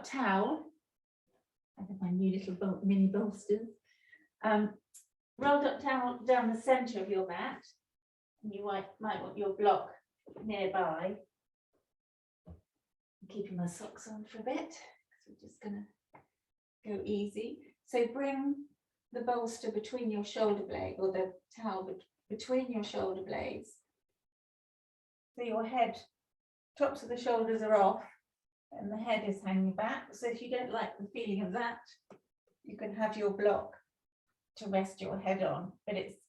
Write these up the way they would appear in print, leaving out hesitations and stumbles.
up towel. I have my new little mini bolsters. Rolled up towel down the centre of your mat. And you might want your block nearby. I'm keeping my socks on for a bit because we're just going to go easy. So bring the bolster between your shoulder blade, or the towel between your shoulder blades. So your head, tops of the shoulders are off and the head is hanging back. So if you don't like the feeling of that, you can have your block to rest your head on, but it's,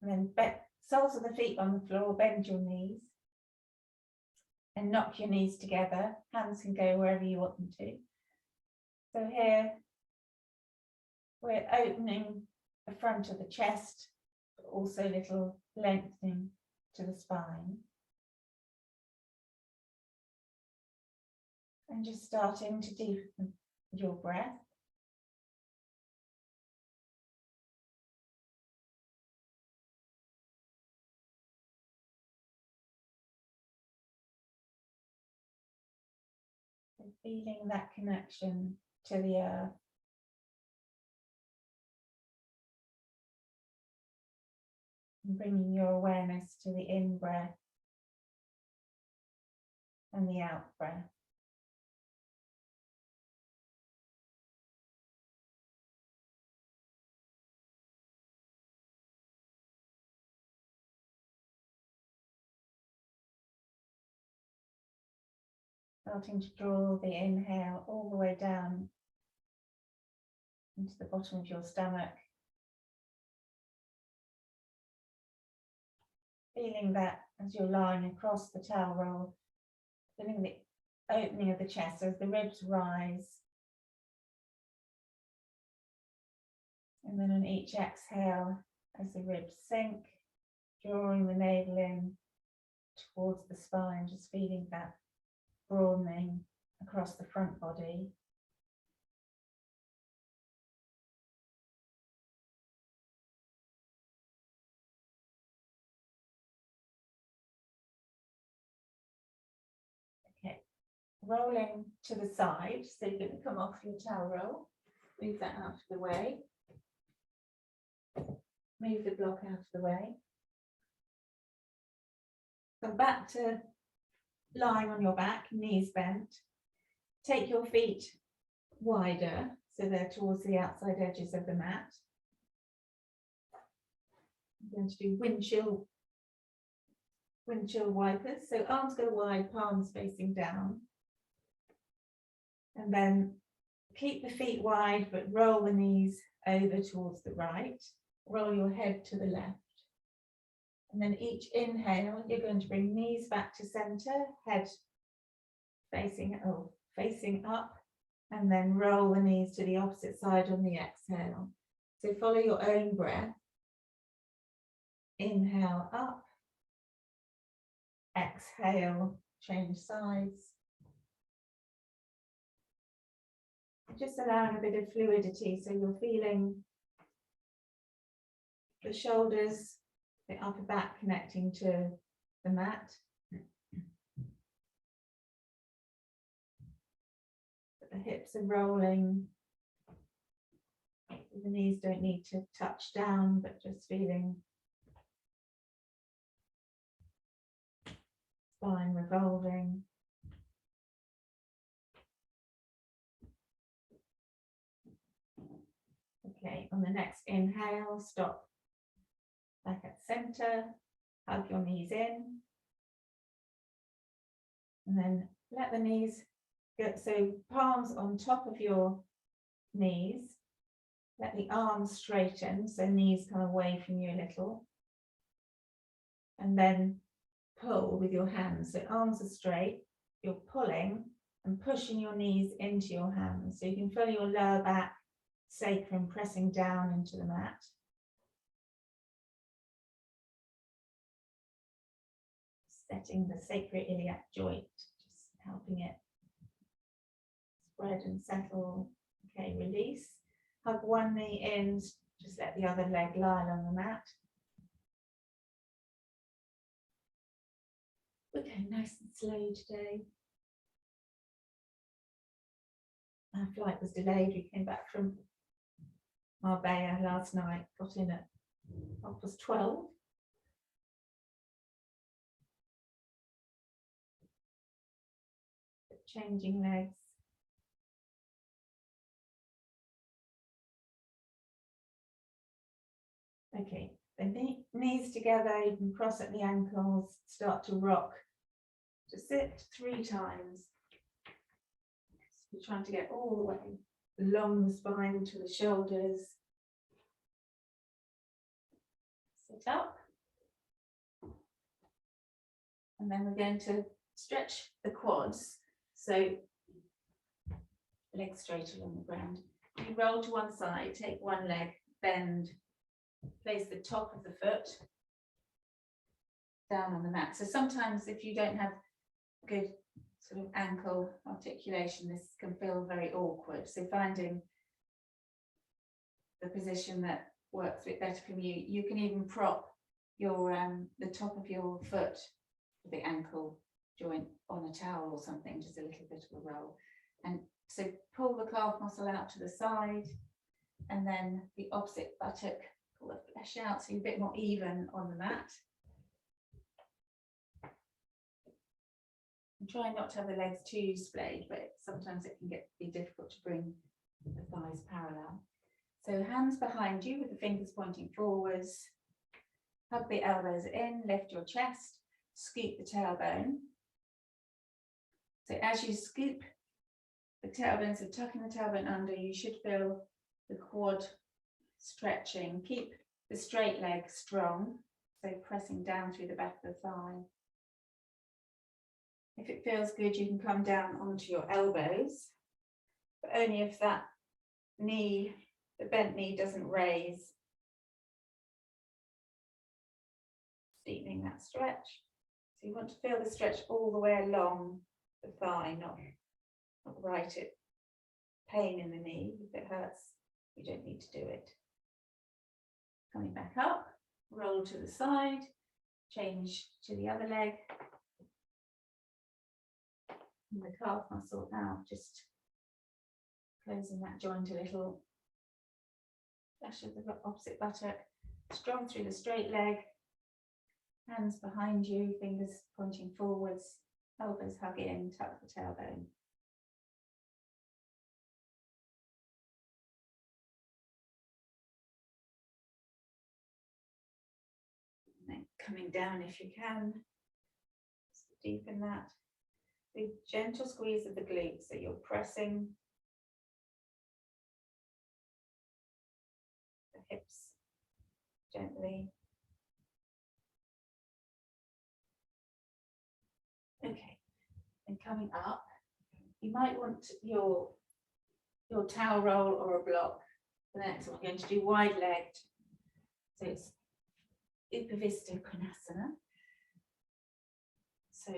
and then soles of the feet on the floor, bend your knees and knock your knees together. Hands can go wherever you want them to. So here we're opening the front of the chest, but also a little lengthening to the spine. And just starting to deepen your breath. And feeling that connection to the earth. And bringing your awareness to the in-breath and the out-breath. Starting to draw the inhale all the way down into the bottom of your stomach. Feeling that as you're lying across the towel roll, feeling the opening of the chest as the ribs rise. And then on each exhale, as the ribs sink, drawing the navel in towards the spine, just feeling that broadening across the front body. Okay, rolling to the side, so you're going to come off your towel roll, move that out of the way, move the block out of the way. Come back to lying on your back, knees bent. Take your feet wider, so they're towards the outside edges of the mat. I'm going to do windshield wipers. So arms go wide, palms facing down. And then keep the feet wide, but roll the knees over towards the right. Roll your head to the left. And then each inhale, you're going to bring knees back to center, head facing up, and then roll the knees to the opposite side on the exhale. So follow your own breath. Inhale up, exhale, change sides. Just allowing a bit of fluidity, so you're feeling the shoulders, the upper back connecting to the mat. The hips are rolling. The knees don't need to touch down, but just feeling spine revolving. Okay, on the next inhale, stop back at center, hug your knees in, and then let the knees go, so palms on top of your knees, let the arms straighten, so knees come away from you a little, and then pull with your hands, so arms are straight, you're pulling and pushing your knees into your hands, so you can feel your lower back, sacrum pressing down into the mat. Setting the sacroiliac joint, just helping it spread and settle. Okay, release. Hug one knee in, just let the other leg lie on the mat. Okay, nice and slow today. our flight was delayed. We came back from Marbella last night, got in at 12:30. Changing legs. Okay, the knees together, you can cross at the ankles, start to rock. To sit 3 times. So you're trying to get all the way along the spine to the shoulders. Sit up. And then we're going to stretch the quads. So legs straight along the ground. You roll to one side, take one leg, bend, place the top of the foot down on the mat. So sometimes if you don't have good sort of ankle articulation, this can feel very awkward. So finding the position that works a bit better for you. You can even prop your the top of your foot, the ankle joint, on a towel or something, just a little bit of a roll. And so pull the calf muscle out to the side, and then the opposite buttock, pull the flesh out so you're a bit more even on the mat. And try not to have the legs too splayed, but sometimes it can be difficult to bring the thighs parallel. So hands behind you with the fingers pointing forwards. Hug the elbows in, lift your chest, scoop the tailbone. So as you scoop the tailbone, so tucking the tailbone under, you should feel the quad stretching. Keep the straight leg strong, so pressing down through the back of the thigh. If it feels good, you can come down onto your elbows, but only if that knee, the bent knee, doesn't raise. Deepening that stretch. So you want to feel the stretch all the way along the thigh, not right at pain in the knee. If it hurts, you don't need to do it. Coming back up, roll to the side, change to the other leg. And the calf muscle out, just closing that joint a little. Flesh of the opposite buttock, strong through the straight leg. Hands behind you, fingers pointing forwards, elbows hug in, tuck the tailbone. And then coming down if you can, just deepen that. The gentle squeeze of the glutes, so you're pressing the hips gently. Okay, and coming up, you might want your towel roll or a block. The next one, we're going to do wide-legged. So it's Upavista Konasana. So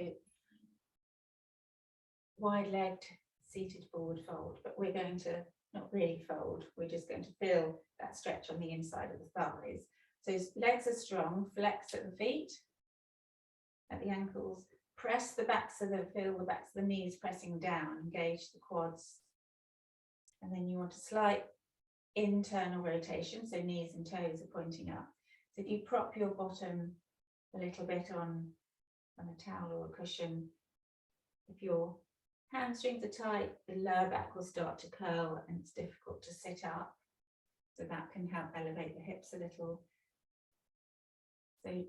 wide-legged seated forward fold, but we're going to not really fold. We're just going to feel that stretch on the inside of the thighs. So legs are strong, flex at the feet, at the ankles. Press the backs of feel the backs of the knees pressing down, engage the quads. And then you want a slight internal rotation, so knees and toes are pointing up. So if you prop your bottom a little bit on a towel or a cushion, if your hamstrings are tight, the lower back will start to curl and it's difficult to sit up. So that can help elevate the hips a little. So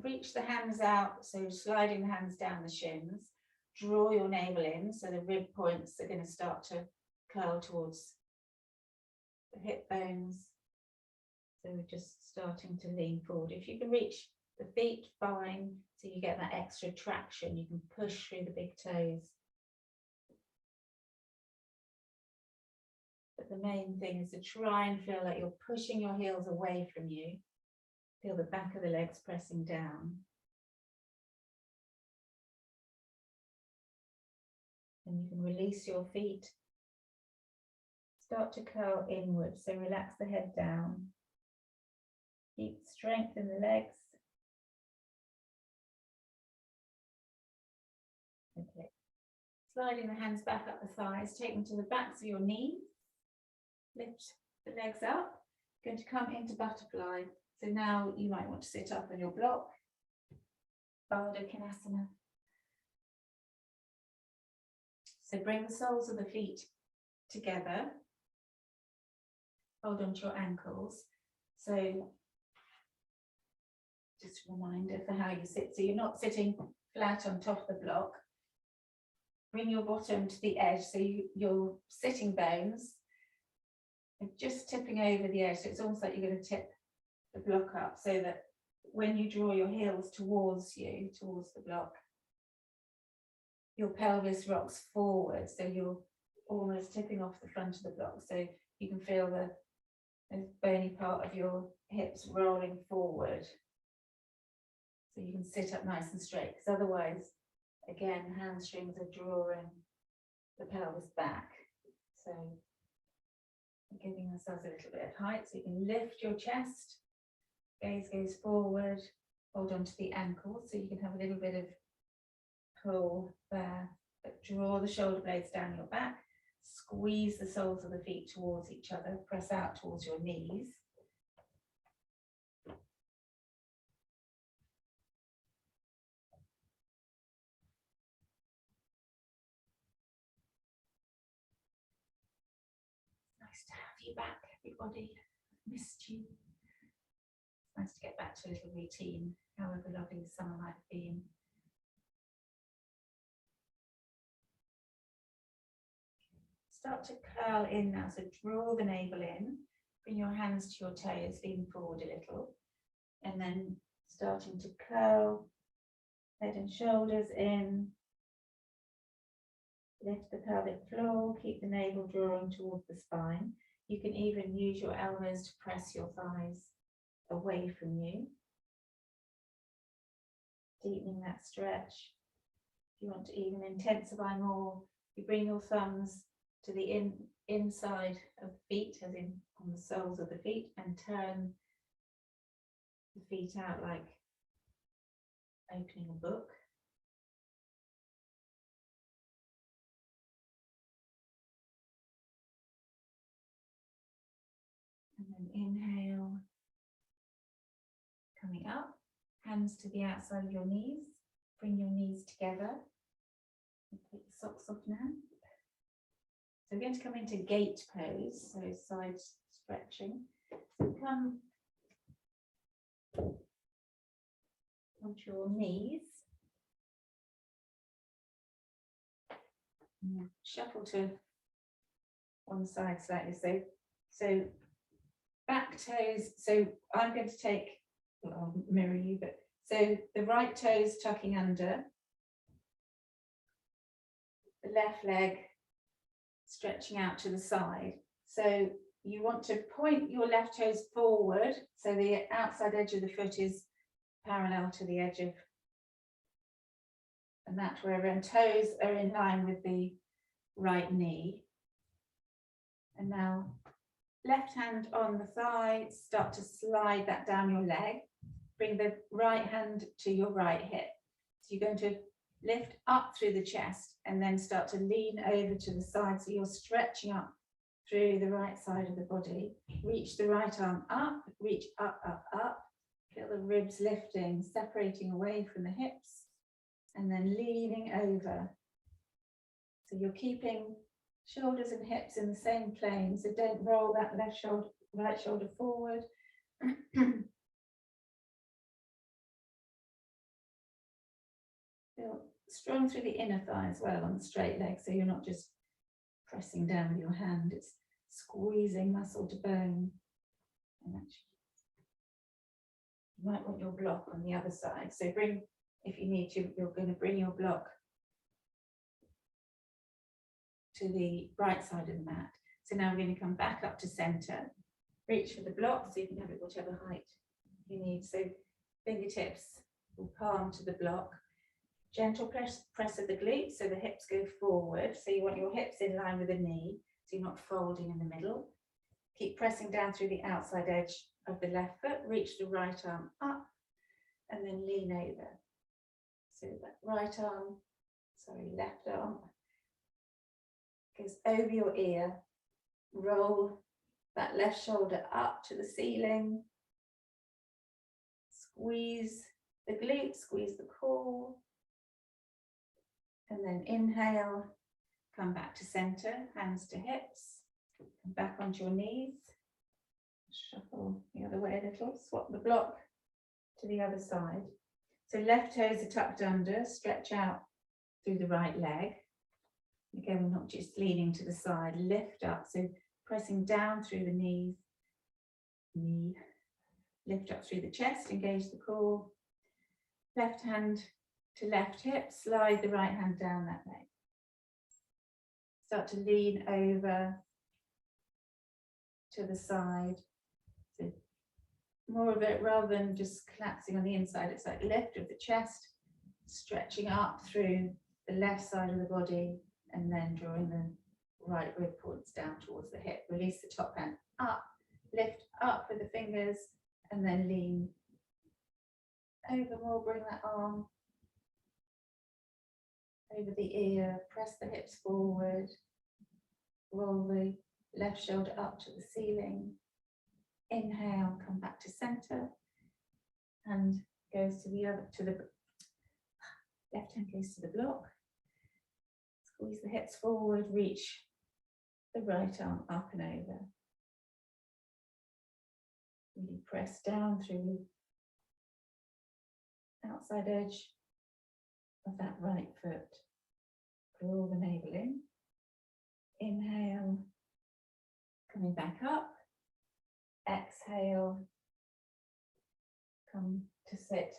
reach the hands out, so sliding the hands down the shins, draw your navel in, so the rib points are going to start to curl towards the hip bones. So we're just starting to lean forward. If you can reach the feet, fine, so you get that extra traction, you can push through the big toes. But the main thing is to try and feel like you're pushing your heels away from you. Feel the back of the legs pressing down. And you can release your feet. Start to curl inwards, so relax the head down. Keep strength in the legs. Okay. Sliding the hands back up the thighs, take them to the backs of your knees. Lift the legs up. Going to come into butterfly. So now you might want to sit up on your block. Baddha Konasana. So bring the soles of the feet together. Hold on to your ankles. So just a reminder for how you sit. So you're not sitting flat on top of the block. Bring your bottom to the edge. So your sitting bones are just tipping over the edge. So it's almost like you're going to tip the block up so that when you draw your heels towards you, towards the block, your pelvis rocks forward. So you're almost tipping off the front of the block. So you can feel the bony part of your hips rolling forward. So you can sit up nice and straight, because otherwise, again, hamstrings are drawing the pelvis back. So giving ourselves a little bit of height, so you can lift your chest, gaze goes forward, hold on to the ankles, so you can have a little bit of pull there, but draw the shoulder blades down your back, squeeze the soles of the feet towards each other, press out towards your knees. Nice to have you back, everybody. Missed you. It's nice to get back to a little routine, however lovely the summer might have been. Start to curl in now, so draw the navel in, bring your hands to your toes, lean forward a little, and then starting to curl head and shoulders in, lift the pelvic floor, keep the navel drawing towards the spine. You can even use your elbows to press your thighs away from you, deepening that stretch. If you want to even intensify more, you bring your thumbs to the inside of the feet, as in on the soles of the feet, and turn the feet out like opening a book. And then inhale, coming up, hands to the outside of your knees, bring your knees together, and take the socks off now. So we're going to come into gate pose, so side stretching. So come onto your knees. And shuffle to one side slightly. So back toes. So I'm going to take, well, I'll mirror you, but so the right toes tucking under, the left leg stretching out to the side. So you want to point your left toes forward, so the outside edge of the foot is parallel to the edge of the mat wherever, and toes are in line with the right knee. And now left hand on the thigh, start to slide that down your leg. Bring the right hand to your right hip. So you're going to lift up through the chest and then start to lean over to the side, so you're stretching up through the right side of the body. Reach the right arm up, reach up, up, up. Feel the ribs lifting, separating away from the hips, and then leaning over. So you're keeping shoulders and hips in the same plane, so don't roll that left shoulder, right shoulder forward. Feel strong through the inner thigh as well on the straight leg, so you're not just pressing down with your hand, it's squeezing muscle to bone. And actually, you might want your block on the other side, so bring, if you need to, you're going to bring your block to the right side of the mat. So now we're going to come back up to center, reach for the block, so you can have it whatever height you need. So fingertips will palm to the block. Gentle press of the glutes, so the hips go forward. So you want your hips in line with the knee, so you're not folding in the middle. Keep pressing down through the outside edge of the left foot. Reach the right arm up and then lean over. So that left arm goes over your ear. Roll that left shoulder up to the ceiling. Squeeze the glutes, squeeze the core. And then inhale, come back to center, hands to hips. Come back onto your knees. Shuffle the other way a little, swap the block to the other side. So left toes are tucked under, stretch out through the right leg. Again, we're not just leaning to the side, lift up. So pressing down through the knees, knee, lift up through the chest, engage the core. Left hand to left hip, slide the right hand down that leg. Start to lean over to the side. So more of it, rather than just collapsing on the inside, it's like lift of the chest, stretching up through the left side of the body, and then drawing the right rib points down towards the hip. Release the top hand up, lift up with the fingers, and then lean over more, bring that arm over the ear, press the hips forward, roll the left shoulder up to the ceiling. Inhale, come back to center, and goes to the other, to the left hand goes to the block. Squeeze the hips forward, reach the right arm up and over. Really press down through the outside edge of that right foot. Draw the navel in. Inhale, coming back up. Exhale, come to sit